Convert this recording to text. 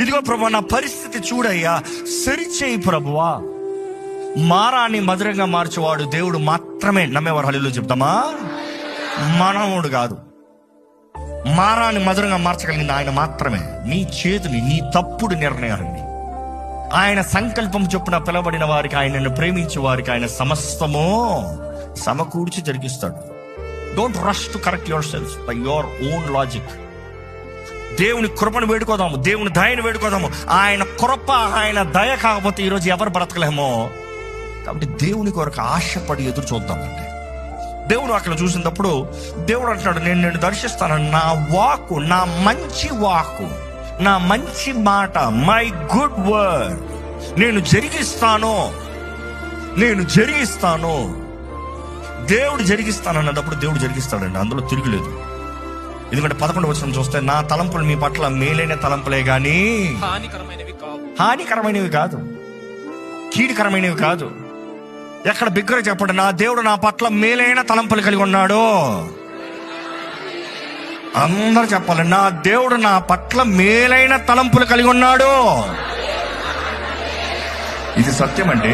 ఇదిగో ప్రభువా, నా పరిస్థితి చూడయ్యా, సరిచేయి ప్రభువా. మారాన్ని మధురంగా మార్చేవాడు దేవుడు మాత్రమే. నమ్మేవారు హల్లెలూయా చెప్తామా? మానవుడు కాదు. మారాన్ని మధురంగా మార్చగలిగింది ఆయన మాత్రమే. నీ చేతుని, నీ తప్పుడు నిర్ణయాన్ని ఆయన సంకల్పం చొప్పున పిలవబడిన వారికి, ఆయనను ప్రేమించే వారికి ఆయన సమస్తము సమకూర్చి జరిగిస్తాడు. Don't rush to correct your self by your own logic. దేవుని కృపను వేడుకోదాము, దేవుని దయను వేడుకోదాము. ఆయన కృప, ఆయన దయ కాకపోతే ఈరోజు ఎవరు బ్రతకలేమో. కాబట్టి దేవుని కొరకు ఆశపడి ఎదురు చూద్దామండి. దేవుడు అక్కడ చూసినప్పుడు దేవుడు అంటున్నాడు, నేను దర్శిస్తాను. నా వాక్కు, నా మంచి వాక్కు, నా మంచి మాట, మై గుడ్ వర్డ్ నేను జరిగిస్తాను. దేవుడు జరిగిస్తానన్నప్పుడు దేవుడు జరిగిస్తాడండి, అందులో తిరుగులేదు. ఎందుకంటే 11వ వచనం చూస్తే, నా తలంపులు మీ పట్ల మేలైన తలంపులే గాని హానికరమైనవి కాదు, కీడుకరమైనవి కాదు. ఎక్కడ బిగ్గర చెప్పండి, నా దేవుడు నా పట్ల మేలైన తలంపులు కలిగి ఉన్నాడు. అందరూ చెప్పాలి, నా దేవుడు నా పట్ల మేలైన తలంపులు కలిగి ఉన్నాడు. ఇది సత్యం అండి.